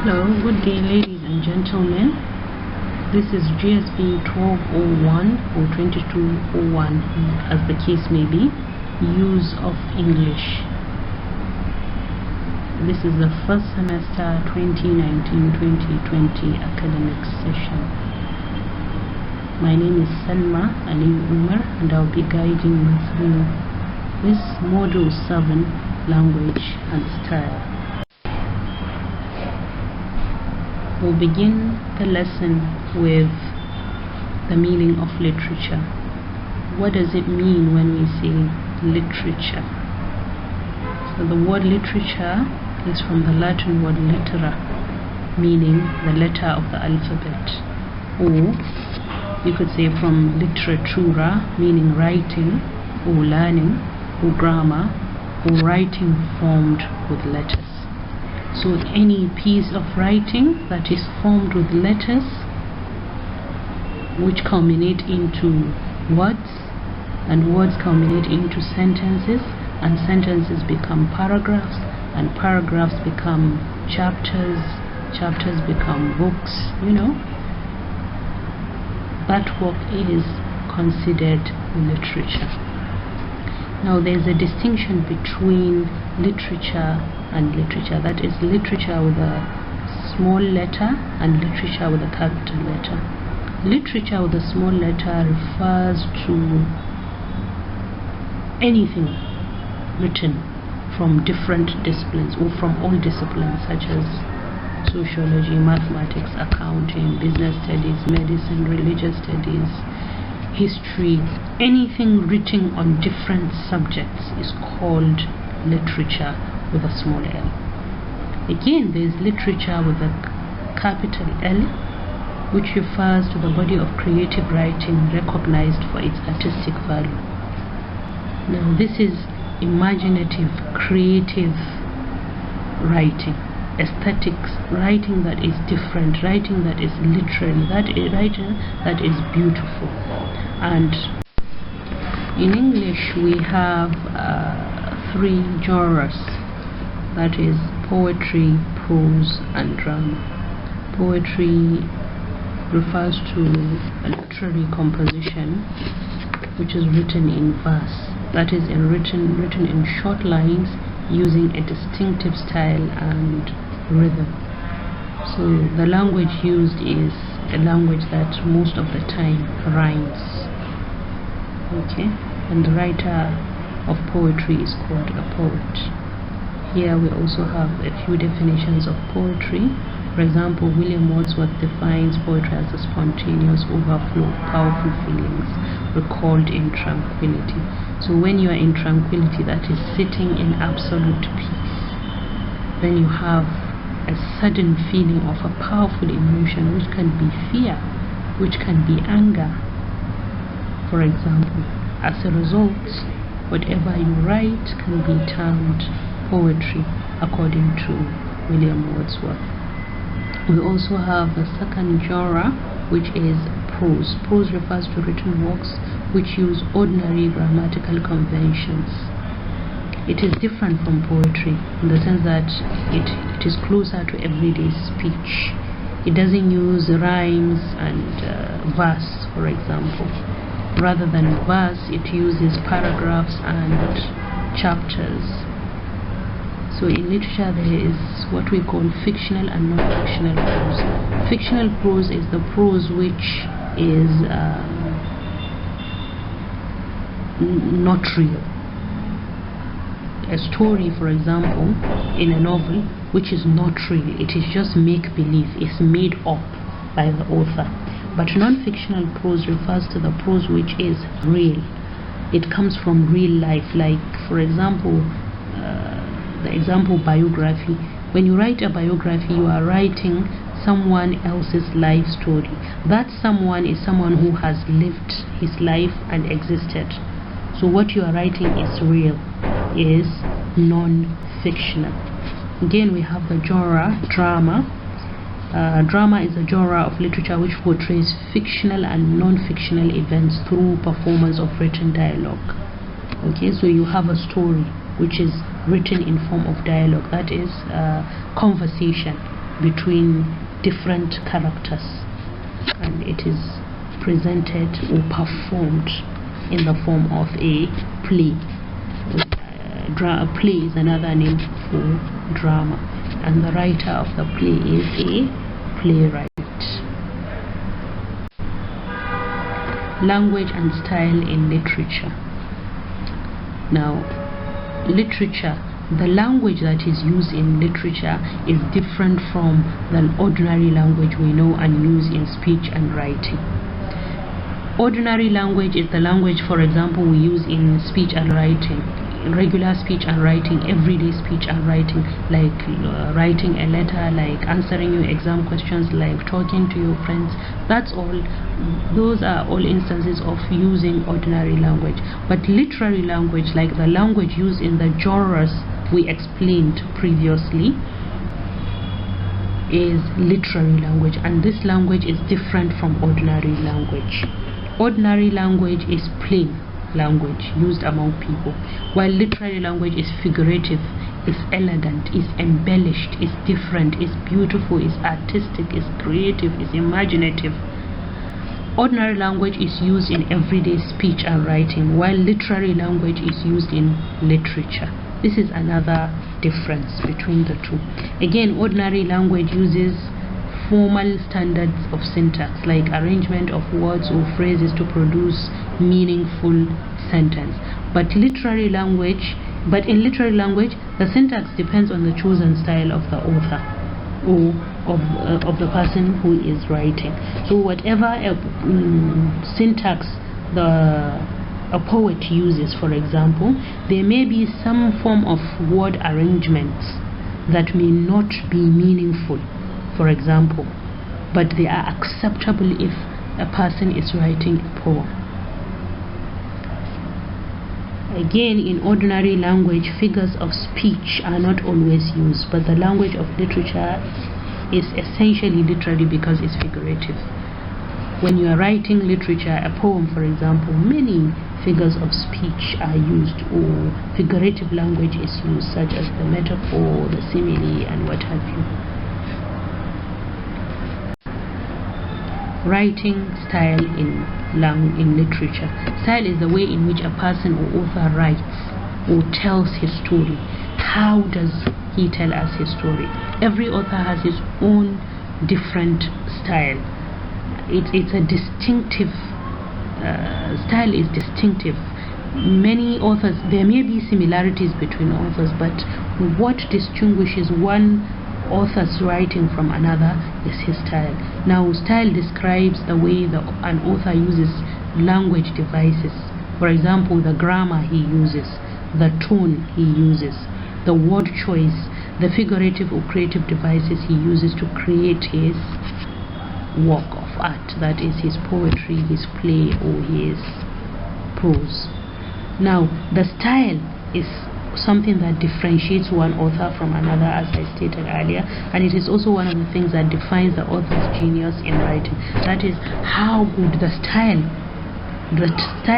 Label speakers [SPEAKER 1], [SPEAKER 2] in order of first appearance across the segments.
[SPEAKER 1] Hello, good day ladies and gentlemen. This is GSB 1201 or 2201 as the case may be. Use of English. This is the first semester 2019-2020 academic session. My name is Salma Ali Umar and I'll be guiding you through this Module 7 language and style. We'll begin the lesson with the meaning of literature. What does it mean when we say literature? So the word literature is from the Latin word littera, meaning the letter of the alphabet, or you could say from literatura, meaning writing or learning or grammar or writing formed with letters. So any piece of writing that is formed with letters which culminate into words, and words culminate into sentences, and sentences become paragraphs, and paragraphs become chapters, chapters become books, that work is considered literature. Now there's a distinction between literature and literature, that is literature with a small letter and literature with a capital letter. Literature with a small letter refers to anything written from different disciplines or from all disciplines such as sociology, mathematics, accounting, business studies, medicine, religious studies, history. Anything written on different subjects is called literature with a small L. Again, there is literature with a capital L, which refers to the body of creative writing recognized for its artistic value. Now this is imaginative, creative writing, aesthetics, writing that is different, writing that is literary, writing that is beautiful. And in English we have three genres, that is poetry, prose, and drama. Poetry refers to a literary composition which is written in verse, that is written in short lines using a distinctive style and rhythm. So the language used is a language that most of the time rhymes. Okay, and the writer of poetry is called a poet. Here we also have a few definitions of poetry. For example, William Wordsworth defines poetry as a spontaneous overflow of powerful feelings recalled in tranquility. So when you are in tranquility, that is sitting in absolute peace, then you have a sudden feeling of a powerful emotion, which can be fear, which can be anger, for example. As a result, whatever you write can be termed poetry according to William Wordsworth. We also have the second genre, which is prose. Prose refers to written works which use ordinary grammatical conventions. It is different from poetry in the sense that it is closer to everyday speech. It doesn't use rhymes and verse, for example. Rather than verse, it uses paragraphs and chapters. So in literature there is what we call fictional and non-fictional prose. Fictional prose is the prose which is not real. A story, for example, in a novel which is not real, it is just make-believe, it's made up by the author. But non-fictional prose refers to the prose which is real. It comes from real life, like for example the example biography. When you write a biography, you are writing someone else's life story. That someone is someone who has lived his life and existed. So what you are writing is real, is non-fictional. Again, we have the genre drama. Drama is a genre of literature which portrays fictional and non-fictional events through performance of written dialogue. Okay, so you have a story which is written in form of dialogue, that is conversation. between different characters, and it is presented or performed in the form of a play. Play is another name for drama, and the writer of the play is a playwright. Language and style in literature. Now, literature, the language that is used in literature is different from the ordinary language we know and use in speech and writing. Ordinary language is the language, for example, we use in speech and writing, regular speech and writing, everyday speech and writing, like writing a letter, like answering your exam questions, like talking to your friends. That's all. Those are all instances of using ordinary language. But literary language, like the language used in the genres we explained previously, is literary language, and this language is different from ordinary language. Ordinary language is plain language used among people, while literary language is figurative, is elegant, is embellished, is different, is beautiful, is artistic, is creative, is imaginative. Ordinary language is used in everyday speech and writing, while literary language is used in literature. This is another difference between the two. Again, ordinary language uses formal standards of syntax, like arrangement of words or phrases to produce meaningful sentence. But in literary language, the syntax depends on the chosen style of the author or of the person who is writing. So whatever syntax a poet uses, for example, there may be some form of word arrangements that may not be meaningful, for example, but they are acceptable if a person is writing a poem. Again, in ordinary language, figures of speech are not always used, but the language of literature is essentially literary because it's figurative. When you are writing literature, a poem, for example, many figures of speech are used, or figurative language is used, such as the metaphor, the simile, and what have you. Writing style in literature. Style is the way in which a person or author writes or tells his story. How does he tell us his story? Every author has his own different style. It's a distinctive style is distinctive. Many authors, there may be similarities between authors, but what distinguishes one author's writing from another is his style. Now, style describes the way an author uses language devices. For example, the grammar he uses, the tone he uses, the word choice, the figurative or creative devices he uses to create his work of art, that is his poetry, his play, or his prose. Now, the style is something that differentiates one author from another, as I stated earlier, and it is also one of the things that defines the author's genius in writing. That is how good the style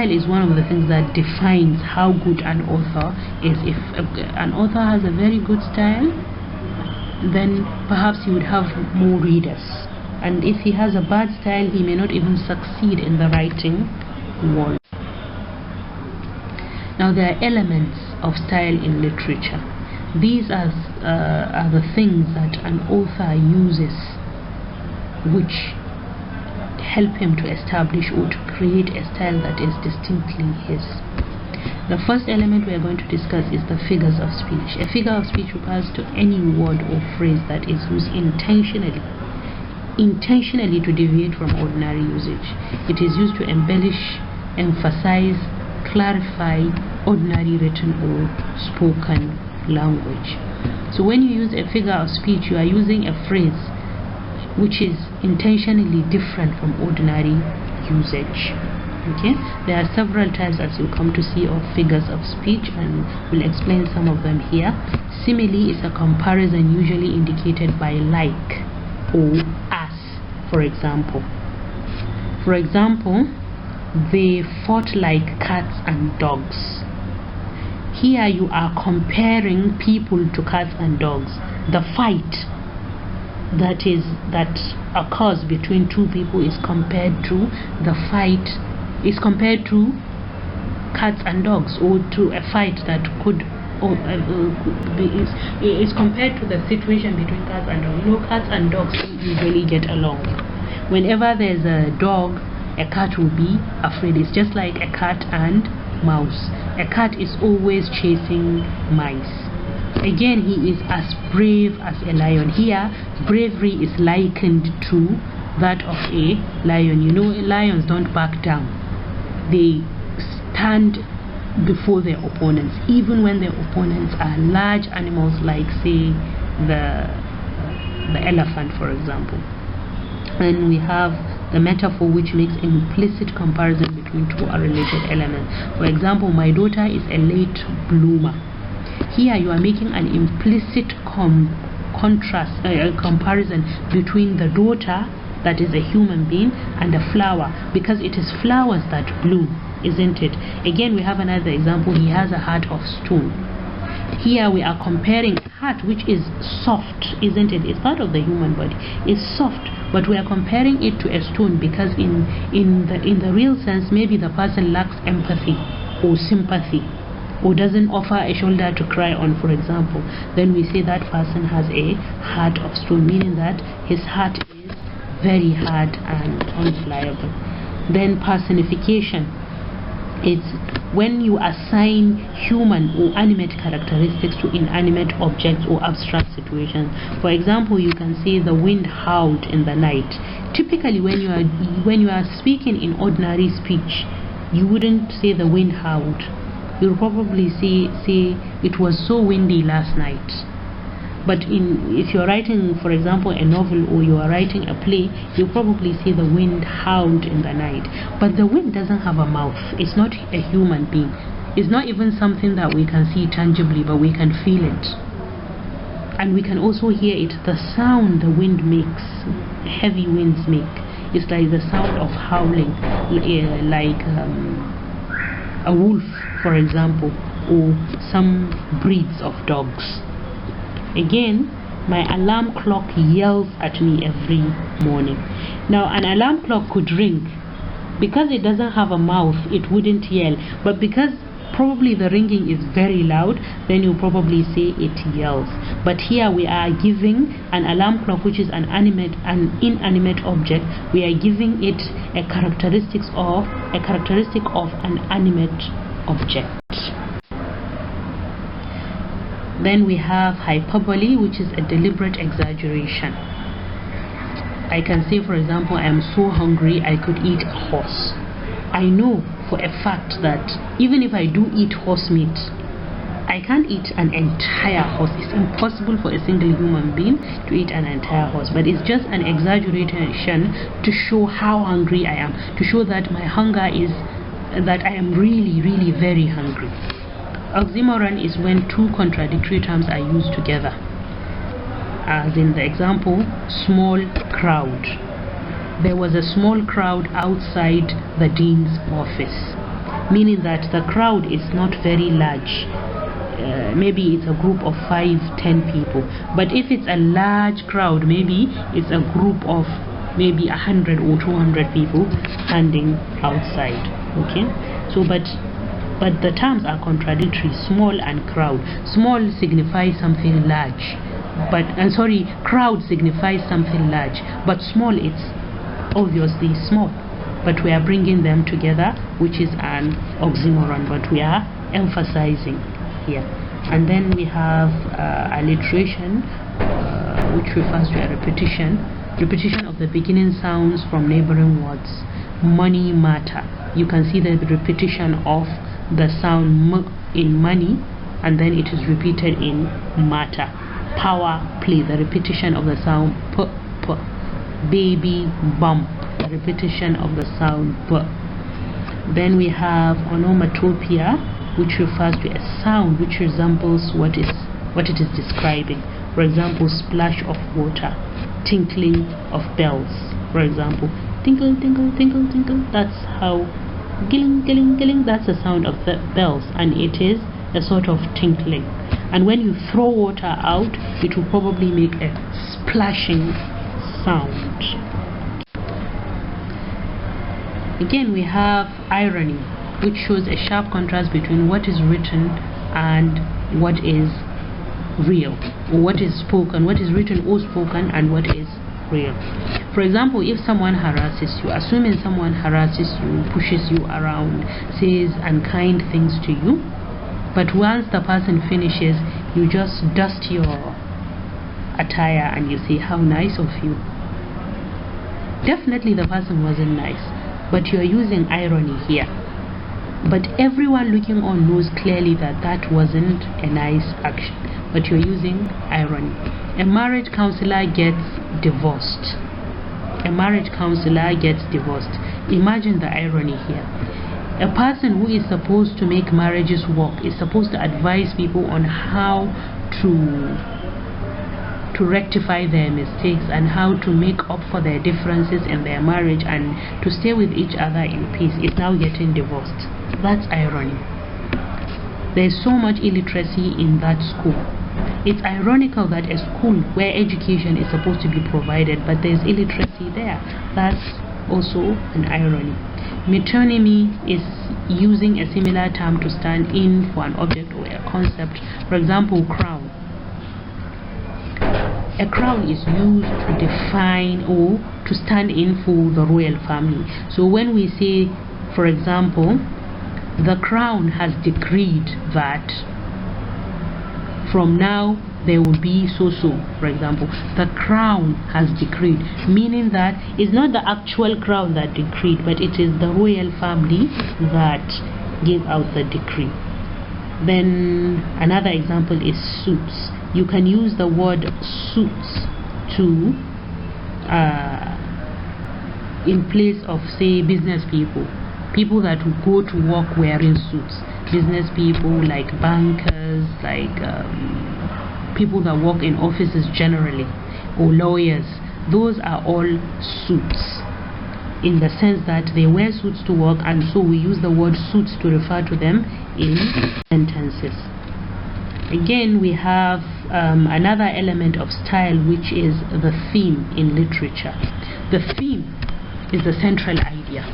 [SPEAKER 1] is one of the things that defines how good an author is. If an author has a very good style, then perhaps he would have more readers, and if he has a bad style, he may not even succeed in the writing world. Now, there are elements of style in literature. These are the things that an author uses which help him to establish or to create a style that is distinctly his. The first element we are going to discuss is the figures of speech. A figure of speech refers to any word or phrase that is used intentionally to deviate from ordinary usage. It is used to embellish, emphasize, clarify ordinary written or spoken language. So when you use a figure of speech, you are using a phrase which is intentionally different from ordinary usage. Okay, there are several types, as you come to see, of figures of speech, and we'll explain some of them here. Simile is a comparison usually indicated by like or as. For example, they fought like cats and dogs. Here you are comparing people to cats and dogs. The fight that occurs between two people is compared to the fight, is compared to cats and dogs, or to a fight that could is compared to the situation between cats and dogs. You know, cats and dogs usually get along. Whenever there's a dog, a cat will be afraid. It's just like a cat and mouse. A cat is always chasing mice. Again, he is as brave as a lion. Here, bravery is likened to that of a lion. You know, lions don't back down. They stand before their opponents, even when their opponents are large animals like, say, the elephant, for example. And we have the metaphor, which makes implicit comparison between two unrelated elements. For example, my daughter is a late bloomer. Here you are making an implicit comparison between the daughter, that is a human being, and a flower, because it is flowers that bloom, isn't it? Again, we have another example. He has a heart of stone. Here we are comparing heart, which is soft, isn't it? It's part of the human body. It's soft, but we are comparing it to a stone because in the real sense, maybe the person lacks empathy or sympathy, or doesn't offer a shoulder to cry on, for example. Then we say that person has a heart of stone, meaning that his heart is very hard and unpliable. Then personification. It's when you assign human or animate characteristics to inanimate objects or abstract situations. For example, you can say the wind howled in the night. Typically, when you are speaking in ordinary speech, you wouldn't say the wind howled. You'll probably say it was so windy last night. But if you're writing, for example, a novel, or you are writing a play, you'll probably say the wind howled in the night. But the wind doesn't have a mouth. It's not a human being. It's not even something that we can see tangibly, but we can feel it. And we can also hear it. The sound the wind makes, heavy winds make, is like the sound of howling, like a wolf, for example, or some breeds of dogs. Again, my alarm clock yells at me every morning. Now, an alarm clock could ring. Because it doesn't have a mouth, it wouldn't yell. But because probably the ringing is very loud, then you probably say it yells. But here we are giving an alarm clock, which is an inanimate object, we are giving it a characteristic of an animate object. Then we have hyperbole, which is a deliberate exaggeration. I can say, for example, I am so hungry I could eat a horse. I know for a fact that even if I do eat horse meat, I can't eat an entire horse. It's impossible for a single human being to eat an entire horse. But it's just an exaggeration to show how hungry I am, to show that my hunger is that I am really, really very hungry. Oxymoron is when two contradictory terms are used together, as in the example, small crowd. There was a small crowd outside the dean's office, meaning that the crowd is not very large. Maybe it's a group of 5-10 people, but if it's a large crowd, maybe it's a group of maybe 100 or 200 people standing outside. Okay, so but the terms are contradictory, small and crowd. Small signifies something large, crowd signifies something large, but small, it's obviously small. But we are bringing them together, which is an oxymoron, but we are emphasizing here. And then we have alliteration, which refers to a repetition of the beginning sounds from neighboring words. Money, matter. You can see the repetition of the sound m in money, and then it is repeated in matter. Power, play, the repetition of the sound p. Baby, bump, the repetition of the sound b. Then we have onomatopoeia, which refers to a sound which resembles what it is describing. For example, splash of water, tinkling of bells. For example, tinkle, tinkle, tinkle, tinkle. That's how gilling, gilling, gilling. That's the sound of the bells, and it is a sort of tinkling. and when you throw water out, it will probably make a splashing sound. Again, we have irony, which shows a sharp contrast between what is written and what is real, or what is spoken, what is written or spoken, and what is real. For example, if someone harasses you, assuming someone harasses you, pushes you around, says unkind things to you, but once the person finishes, you just dust your attire and you say, how nice of you. Definitely the person wasn't nice, but you are using irony here. But everyone looking on knows clearly that that wasn't a nice action, but you're using irony. A marriage counselor gets divorced. A marriage counselor gets divorced. Imagine the irony here. A person who is supposed to make marriages work is supposed to advise people on how to rectify their mistakes and how to make up for their differences in their marriage and to stay with each other in peace, is now getting divorced. That's irony. There's so much illiteracy in that school. It's ironical that a school where education is supposed to be provided, but there's illiteracy there. That's also an irony. Metonymy is using a similar term to stand in for an object or a concept. For example, crown. A crown is used to define or to stand in for the royal family. So when we say, for example, the crown has decreed that from now there will be so-so, for example, the crown has decreed, meaning that it's not the actual crown that decreed, but it is the royal family that gave out the decree. Then another example is suits. You can use the word suits to in place of, say, business people that will go to work wearing suits. Business people like bankers, like people that work in offices generally, or lawyers. Those are all suits, in the sense that they wear suits to work, and so we use the word suits to refer to them in sentences. Again, we have another element of style, which is the theme in literature. The theme is the central idea.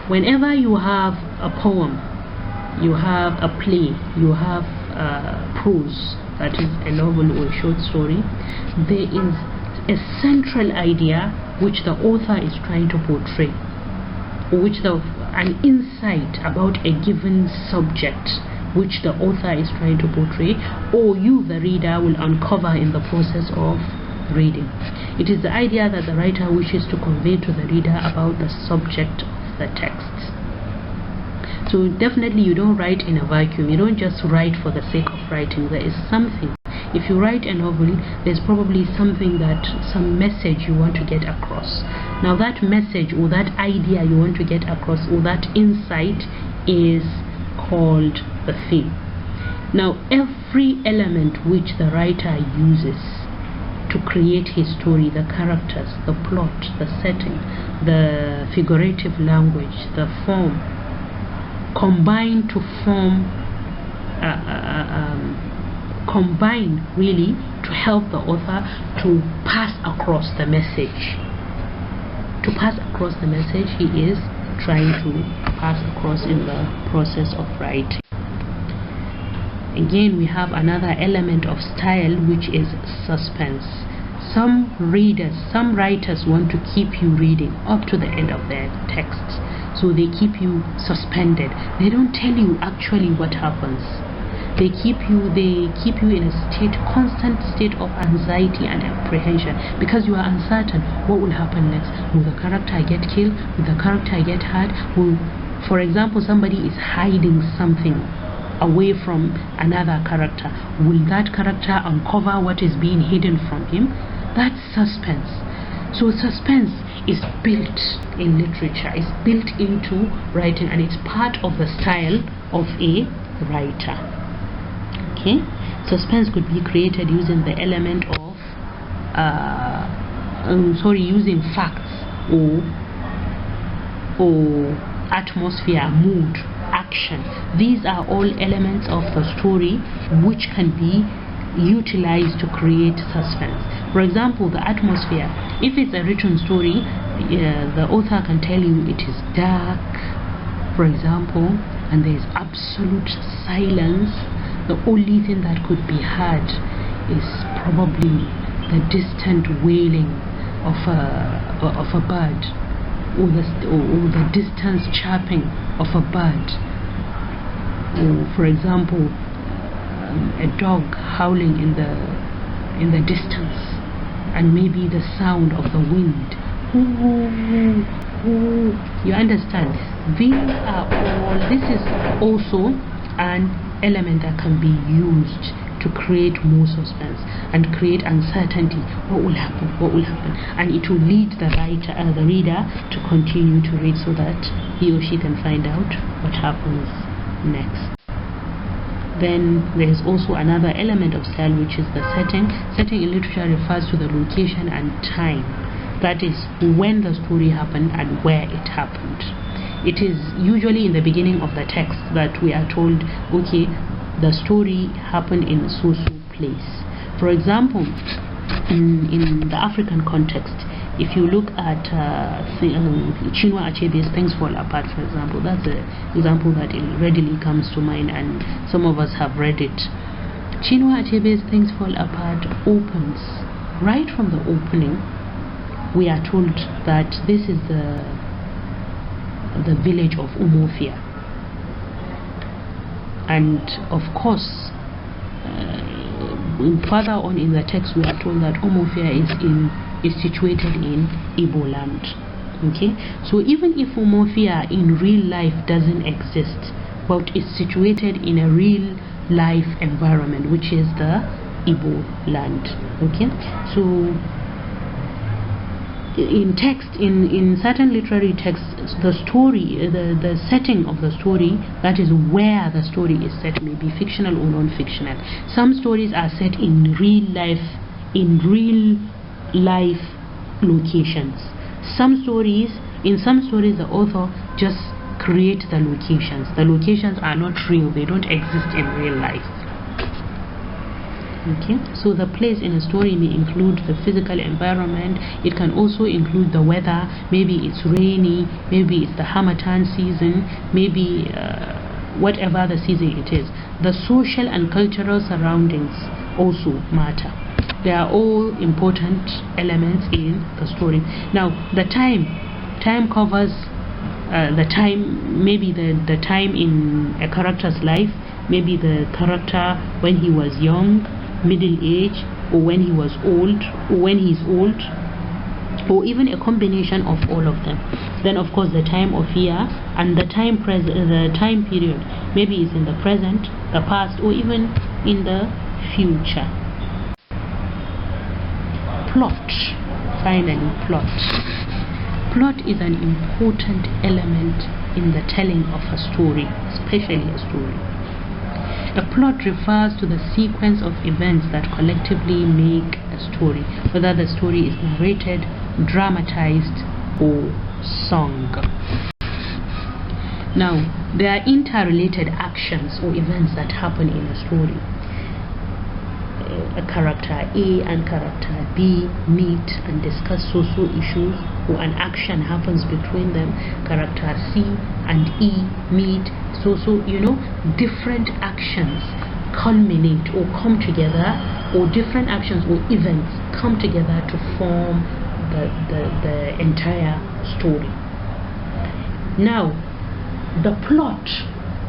[SPEAKER 1] Whenever you have a poem, you have a play, you have prose, that is a novel or a short story, there is a central idea which the author is trying to portray, or which an insight about a given subject which the author is trying to portray, or you, the reader, will uncover in the process of reading. It is the idea that the writer wishes to convey to the reader about the subject of the text. So definitely you don't write in a vacuum. You don't just write for the sake of writing. There is something. If you write a novel, there's probably something, some message you want to get across. Now that message or that idea you want to get across, or that insight, is called the theme. Now every element which the writer uses to create his story, the characters, the plot, the setting, the figurative language, the form, combine really to help the author to pass across the message. To pass across the message he is trying to pass across in the process of writing. Again, we have another element of style, which is suspense. Some writers want to keep you reading up to the end of their texts, so they keep you suspended. They don't tell you actually what happens. They keep you in a constant state of anxiety and apprehension, because you are uncertain what will happen next. Will the character get killed? Will the character get hurt? For example, somebody is hiding something away from another character. Will that character uncover what is being hidden from him? That's suspense. So suspense is built in literature, it's built into writing, and it's part of the style of a writer. Okay, suspense could be created using the element of using facts or atmosphere, mood, action. These are all elements of the story which can be utilized to create suspense. For example, the atmosphere. If it's a written story, the author can tell you it is dark, for example, and there is absolute silence. The only thing that could be heard is probably the distant wailing of a bird, or the distant chirping of a bird, or for example a dog howling in the distance, and maybe the sound of the wind. You understand? This is also an element that can be used to create more suspense and create uncertainty. What will happen? And it will lead the reader to continue to read so that he or she can find out what happens next. Then there is also another element of style, which is the setting. Setting in literature refers to the location and time, that is when the story happened and where it happened. It is usually in the beginning of the text that we are told, okay, the story happened in a so-so place. For example, in the African context, if you look at Chinua Achebe's Things Fall Apart, for example, that's an example that readily comes to mind, and some of us have read it. Chinua Achebe's Things Fall Apart opens, right from the opening, we are told that this is the village of Umofia. And of course, further on in the text, we are told that Umofia is situated in Igbo land. Okay, so even if Umofia in real life doesn't exist, but is situated in a real life environment, which is the Igbo land. Okay, so in text, in certain literary texts, the story, the setting of the story, that is where the story is set, may be fictional or non-fictional. Some stories are set in real life locations. In some stories the author just creates the locations. The locations are not real, they don't exist in real life. Okay, so the place in a story may include the physical environment. It can also include the weather. Maybe it's rainy, maybe it's the Harmattan season, maybe whatever the season it is. The social and cultural surroundings also matter. They are all important elements in the story. Now, the time covers the time, maybe the time in a character's life, maybe the character when he was young, middle age, or when he was old, or when he's old, or even a combination of all of them. Then of course the time of year and the time period, maybe it's in the present, the past, or even in the future. Plot. Finally, plot is an important element in the telling of a story, especially a story. A plot refers to the sequence of events that collectively make a story, whether the story is narrated, dramatized, or sung. Now, there are interrelated actions or events that happen in a story. A character A and character B meet and discuss social issues, or an action happens between them. Character C and E meet, different actions culminate or come together, or different actions or events come together to form the entire story. Now, the plot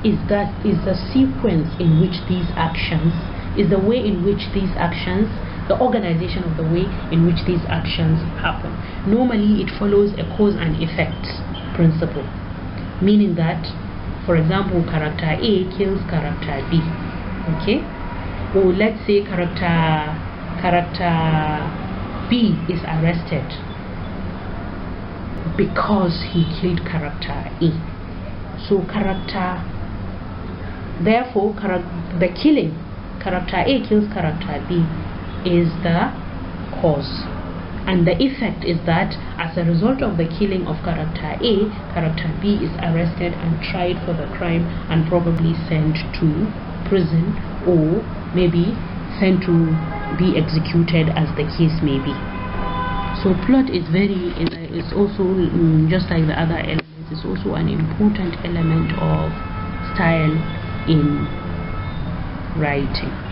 [SPEAKER 1] is the sequence in which these actions, is the way in which these actions, the organization of the way in which these actions happen. Normally it follows a cause and effect principle, meaning that, for example, character A kills character B, okay, or let's say character B is arrested because he killed character A. So the killing, character A kills character B, is the cause, And the effect is that as a result of the killing of character A, character B is arrested and tried for the crime and probably sent to prison, or maybe sent to be executed, as the case may be. So plot is also just like the other elements, it's also an important element of style in writing.